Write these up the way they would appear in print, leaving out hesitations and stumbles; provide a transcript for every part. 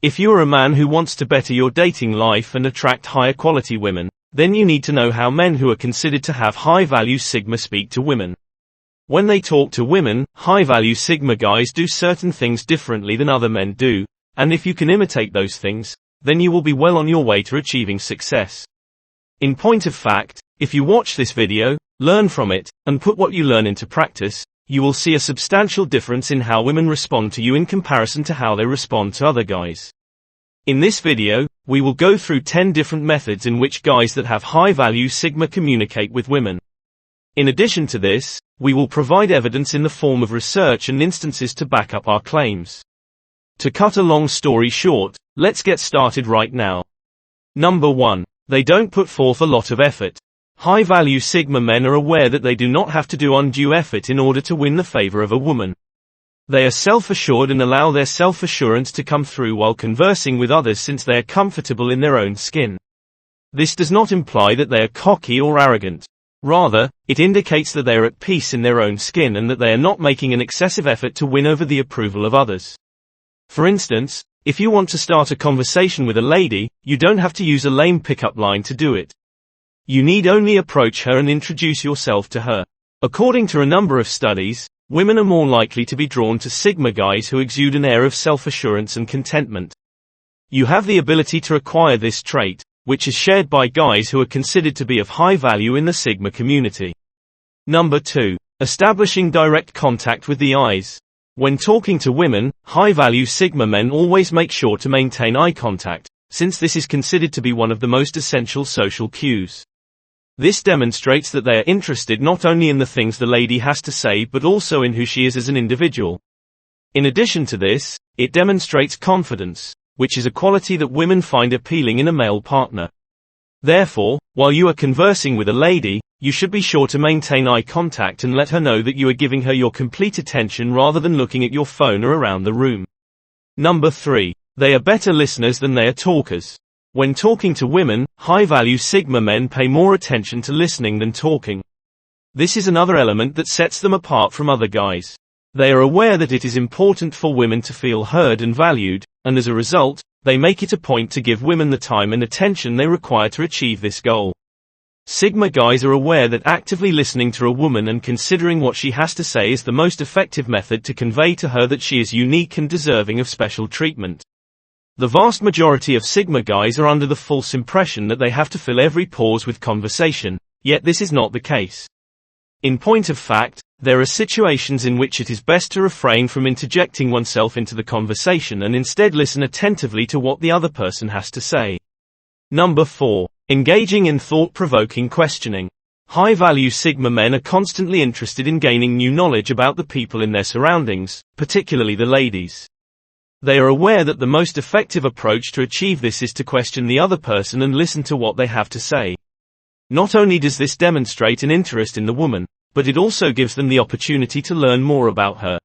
If you are a man who wants to better your dating life and attract higher quality women, then you need to know how men who are considered to have high value Sigma speak to women. When they talk to women, high value Sigma guys do certain things differently than other men do, and if you can imitate those things, then you will be well on your way to achieving success. In point of fact, if you watch this video, learn from it, and put what you learn into practice, you will see a substantial difference in how women respond to you in comparison to how they respond to other guys. In this video, we will go through 10 different methods in which guys that have high value Sigma communicate with women. In addition to this, we will provide evidence in the form of research and instances to back up our claims. To cut a long story short, let's get started right now. Number 1. They don't put forth a lot of effort. High-value Sigma men are aware that they do not have to do undue effort in order to win the favor of a woman. They are self-assured and allow their self-assurance to come through while conversing with others since they are comfortable in their own skin. This does not imply that they are cocky or arrogant. Rather, it indicates that they are at peace in their own skin and that they are not making an excessive effort to win over the approval of others. For instance, if you want to start a conversation with a lady, you don't have to use a lame pickup line to do it. You need only approach her and introduce yourself to her. According to a number of studies, women are more likely to be drawn to Sigma guys who exude an air of self-assurance and contentment. You have the ability to acquire this trait, which is shared by guys who are considered to be of high value in the Sigma community. Number 2. Establishing direct contact with the eyes. When talking to women, high-value Sigma men always make sure to maintain eye contact, since this is considered to be one of the most essential social cues. This demonstrates that they are interested not only in the things the lady has to say but also in who she is as an individual. In addition to this, it demonstrates confidence, which is a quality that women find appealing in a male partner. Therefore, while you are conversing with a lady, you should be sure to maintain eye contact and let her know that you are giving her your complete attention rather than looking at your phone or around the room. Number 3. They are better listeners than they are talkers. When talking to women, high-value Sigma men pay more attention to listening than talking. This is another element that sets them apart from other guys. They are aware that it is important for women to feel heard and valued, and as a result, they make it a point to give women the time and attention they require to achieve this goal. Sigma guys are aware that actively listening to a woman and considering what she has to say is the most effective method to convey to her that she is unique and deserving of special treatment. The vast majority of Sigma guys are under the false impression that they have to fill every pause with conversation, yet this is not the case. In point of fact, there are situations in which it is best to refrain from interjecting oneself into the conversation and instead listen attentively to what the other person has to say. Number 4. Engaging in thought-provoking questioning. High-value Sigma men are constantly interested in gaining new knowledge about the people in their surroundings, particularly the ladies. They are aware that the most effective approach to achieve this is to question the other person and listen to what they have to say. Not only does this demonstrate an interest in the woman, but it also gives them the opportunity to learn more about her.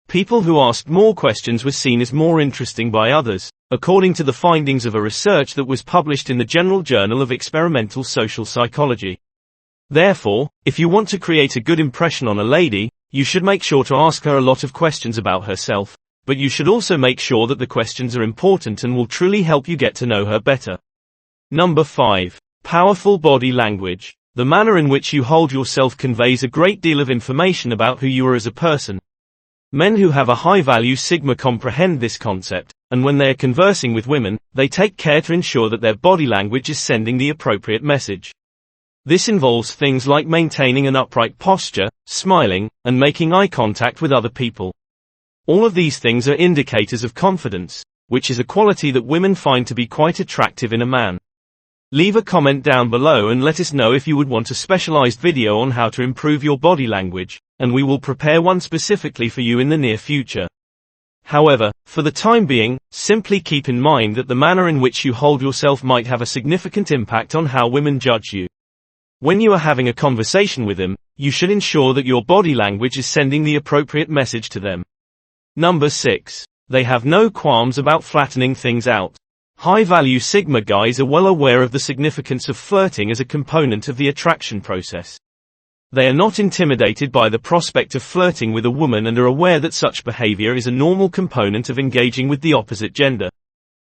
People who asked more questions were seen as more interesting by others, according to the findings of a research that was published in the General Journal of Experimental Social Psychology. Therefore, if you want to create a good impression on a lady, you should make sure to ask her a lot of questions about herself, but you should also make sure that the questions are important and will truly help you get to know her better. Number 5. Powerful body language. The manner in which you hold yourself conveys a great deal of information about who you are as a person. Men who have a high-value Sigma comprehend this concept, and when they are conversing with women, they take care to ensure that their body language is sending the appropriate message. This involves things like maintaining an upright posture, smiling, and making eye contact with other people. All of these things are indicators of confidence, which is a quality that women find to be quite attractive in a man. Leave a comment down below and let us know if you would want a specialized video on how to improve your body language, and we will prepare one specifically for you in the near future. However, for the time being, simply keep in mind that the manner in which you hold yourself might have a significant impact on how women judge you. When you are having a conversation with them, you should ensure that your body language is sending the appropriate message to them. Number 6. They have no qualms about flattening things out. High-value Sigma guys are well aware of the significance of flirting as a component of the attraction process. They are not intimidated by the prospect of flirting with a woman and are aware that such behavior is a normal component of engaging with the opposite gender.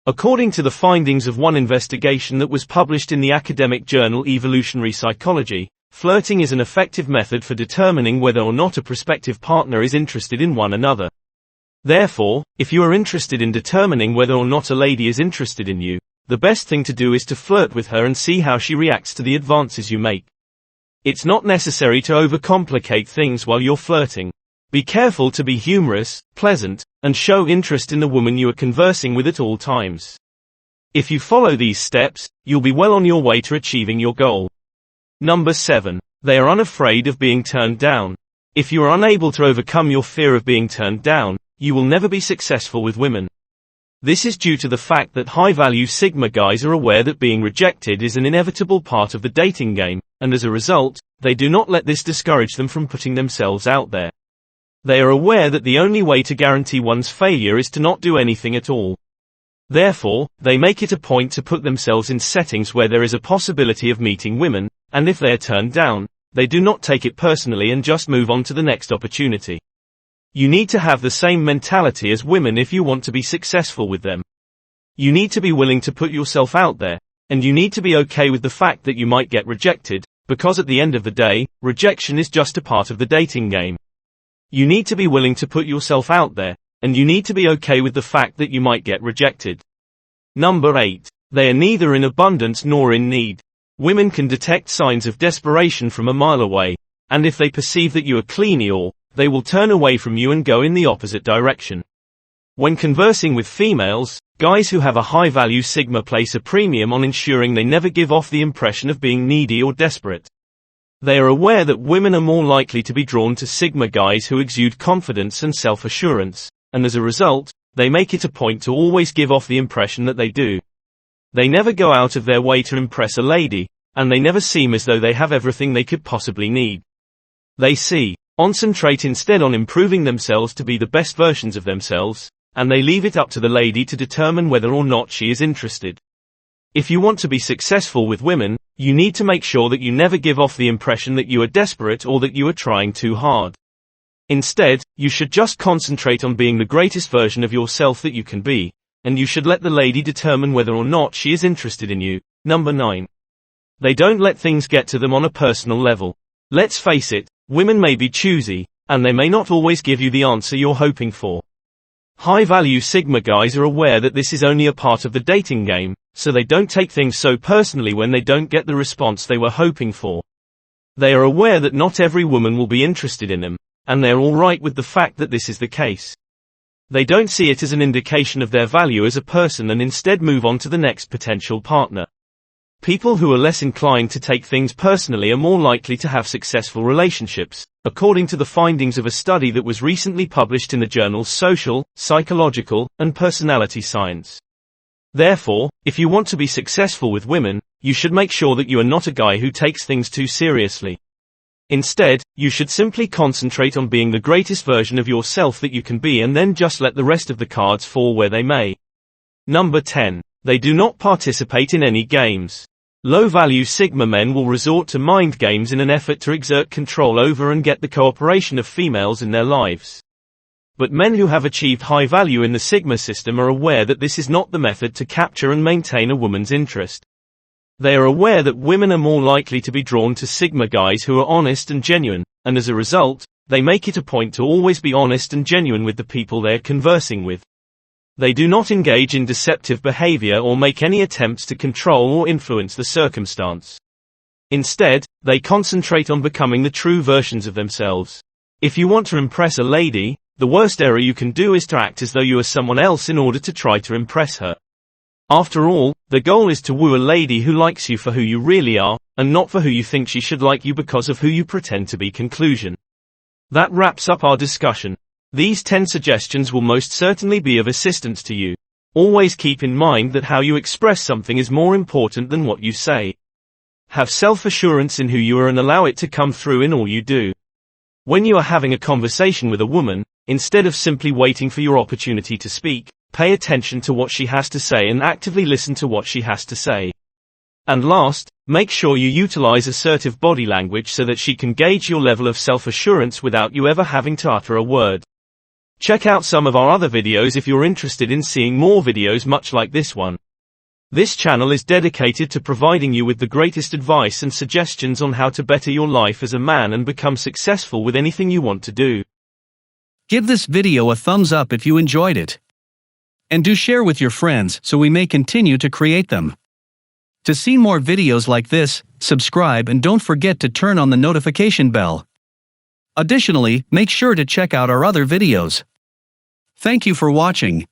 According to the findings of one investigation that was published in the academic journal Evolutionary Psychology, flirting is an effective method for determining whether or not a prospective partner is interested in one another. Therefore, if you are interested in determining whether or not a lady is interested in you, the best thing to do is to flirt with her and see how she reacts to the advances you make. It's not necessary to overcomplicate things while you're flirting. Be careful to be humorous, pleasant, and show interest in the woman you are conversing with at all times. If you follow these steps, you'll be well on your way to achieving your goal. Number 7. They are unafraid of being turned down. If you are unable to overcome your fear of being turned down, you will never be successful with women. This is due to the fact that high-value Sigma guys are aware that being rejected is an inevitable part of the dating game, and as a result, they do not let this discourage them from putting themselves out there. They are aware that the only way to guarantee one's failure is to not do anything at all. Therefore, they make it a point to put themselves in settings where there is a possibility of meeting women, and if they are turned down, they do not take it personally and just move on to the next opportunity. You need to have the same mentality as women if you want to be successful with them. You need to be willing to put yourself out there, and you need to be okay with the fact that you might get rejected, because at the end of the day, rejection is just a part of the dating game. You need to be willing to put yourself out there, and you need to be okay with the fact that you might get rejected. Number 8. They are neither in abundance nor in need. Women can detect signs of desperation from a mile away, and if they perceive that you are clingy they will turn away from you and go in the opposite direction. When conversing with females, guys who have a high-value Sigma place a premium on ensuring they never give off the impression of being needy or desperate. They are aware that women are more likely to be drawn to Sigma guys who exude confidence and self-assurance, and as a result, they make it a point to always give off the impression that they do. They never go out of their way to impress a lady, and they never seem as though they have everything they could possibly need. They concentrate instead on improving themselves to be the best versions of themselves, and they leave it up to the lady to determine whether or not she is interested. If you want to be successful with women, you need to make sure that you never give off the impression that you are desperate or that you are trying too hard. Instead, you should just concentrate on being the greatest version of yourself that you can be, and you should let the lady determine whether or not she is interested in you. Number 9. They don't let things get to them on a personal level. Let's face it, women may be choosy, and they may not always give you the answer you're hoping for. High-value Sigma guys are aware that this is only a part of the dating game, so they don't take things so personally when they don't get the response they were hoping for. They are aware that not every woman will be interested in them, and they're alright with the fact that this is the case. They don't see it as an indication of their value as a person and instead move on to the next potential partner. People who are less inclined to take things personally are more likely to have successful relationships, according to the findings of a study that was recently published in the journals Social, Psychological, and Personality Science. Therefore, if you want to be successful with women, you should make sure that you are not a guy who takes things too seriously. Instead, you should simply concentrate on being the greatest version of yourself that you can be and then just let the rest of the cards fall where they may. Number 10. They do not participate in any games. Low-value Sigma men will resort to mind games in an effort to exert control over and get the cooperation of females in their lives. But men who have achieved high value in the Sigma system are aware that this is not the method to capture and maintain a woman's interest. They are aware that women are more likely to be drawn to Sigma guys who are honest and genuine, and as a result, they make it a point to always be honest and genuine with the people they are conversing with. They do not engage in deceptive behavior or make any attempts to control or influence the circumstance. Instead, they concentrate on becoming the true versions of themselves. If you want to impress a lady, the worst error you can do is to act as though you are someone else in order to try to impress her. After all, the goal is to woo a lady who likes you for who you really are, and not for who you think she should like you because of who you pretend to be. Conclusion. That wraps up our discussion. These 10 suggestions will most certainly be of assistance to you. Always keep in mind that how you express something is more important than what you say. Have self-assurance in who you are and allow it to come through in all you do. When you are having a conversation with a woman, instead of simply waiting for your opportunity to speak, pay attention to what she has to say and actively listen to what she has to say. And last, make sure you utilize assertive body language so that she can gauge your level of self-assurance without you ever having to utter a word. Check out some of our other videos if you're interested in seeing more videos much like this one. This channel is dedicated to providing you with the greatest advice and suggestions on how to better your life as a man and become successful with anything you want to do. Give this video a thumbs up if you enjoyed it. And do share with your friends so we may continue to create them. To see more videos like this, subscribe and don't forget to turn on the notification bell. Additionally, make sure to check out our other videos. Thank you for watching.